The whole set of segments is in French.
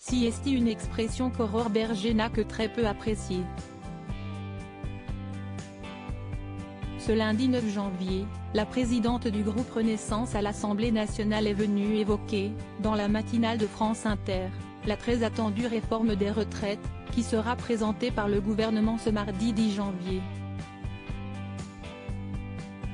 sieste, une expression qu'Aurore Bergé n'a que très peu appréciée. Ce lundi 9 janvier, la présidente du groupe Renaissance à l'Assemblée nationale est venue évoquer, dans la matinale de France Inter, la très attendue réforme des retraites, qui sera présentée par le gouvernement ce mardi 10 janvier.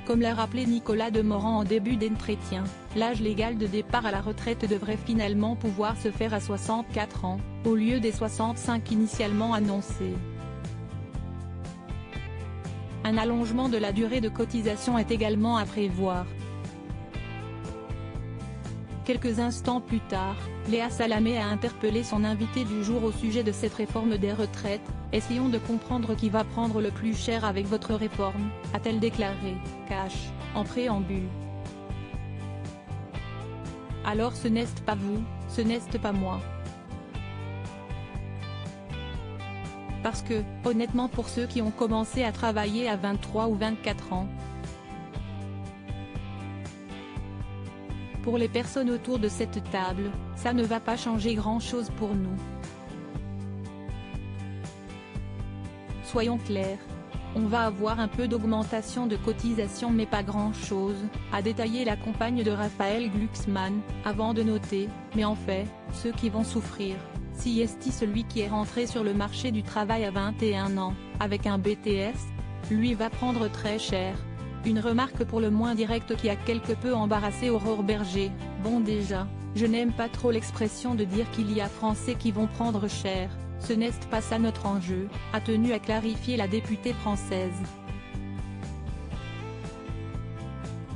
Comme l'a rappelé Nicolas Demorand en début d'entretien, l'âge légal de départ à la retraite devrait finalement pouvoir se faire à 64 ans, au lieu des 65 initialement annoncés. Un allongement de la durée de cotisation est également à prévoir. Quelques instants plus tard, Léa Salamé a interpellé son invité du jour au sujet de cette réforme des retraites. « Essayons de comprendre qui va prendre le plus cher avec votre réforme », a-t-elle déclaré, cash, en préambule. Alors ce n'est pas vous, ce n'est pas moi. Parce que, honnêtement, pour ceux qui ont commencé à travailler à 23 ou 24 ans, pour les personnes autour de cette table, ça ne va pas changer grand-chose pour nous. Soyons clairs. On va avoir un peu d'augmentation de cotisation mais pas grand-chose, a détaillé la compagne de Raphaël Glucksmann, avant de noter, mais en fait, ceux qui vont souffrir, sieste celui qui est rentré sur le marché du travail à 21 ans, avec un BTS, lui va prendre très cher. Une remarque pour le moins directe qui a quelque peu embarrassé Aurore Bergé. Bon déjà, je n'aime pas trop l'expression de dire qu'il y a Français qui vont prendre cher, ce n'est pas ça notre enjeu, a tenu à clarifier la députée française.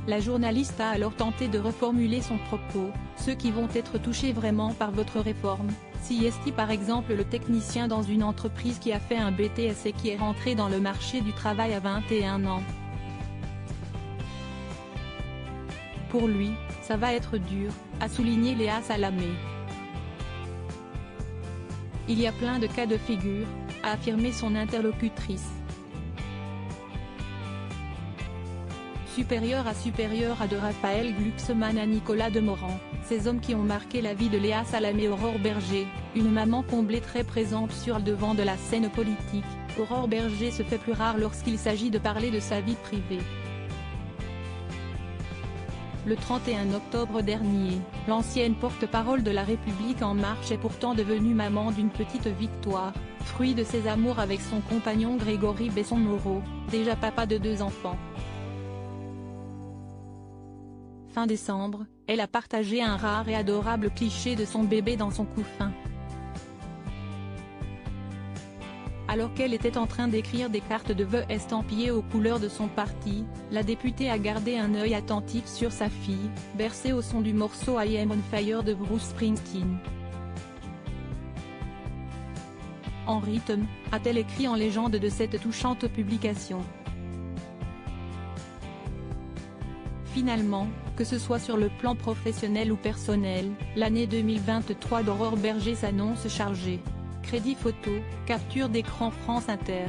La journaliste a alors tenté de reformuler son propos, ceux qui vont être touchés vraiment par votre réforme, sieste par exemple le technicien dans une entreprise qui a fait un BTS et qui est rentré dans le marché du travail à 21 ans. Pour lui, ça va être dur, a souligné Léa Salamé. Il y a plein de cas de figure, a affirmé son interlocutrice. Supérieur à de Raphaël Glucksmann à Nicolas Demorand, ces hommes qui ont marqué la vie de Léa Salamé. Aurore Bergé, une maman comblée très présente sur le devant de la scène politique, Aurore Bergé se fait plus rare lorsqu'il s'agit de parler de sa vie privée. Le 31 octobre dernier, l'ancienne porte-parole de La République En Marche est pourtant devenue maman d'une petite Victoire, fruit de ses amours avec son compagnon Grégory Besson-Moreau, déjà papa de 2 enfants. Fin décembre, elle a partagé un rare et adorable cliché de son bébé dans son couffin. Alors qu'elle était en train d'écrire des cartes de vœux estampillées aux couleurs de son parti, la députée a gardé un œil attentif sur sa fille, bercée au son du morceau I Am on Fire de Bruce Springsteen. En rythme, a-t-elle écrit en légende de cette touchante publication. Finalement, que ce soit sur le plan professionnel ou personnel, l'année 2023 d'Aurore Bergé s'annonce chargée. Crédit photo, capture d'écran France Inter.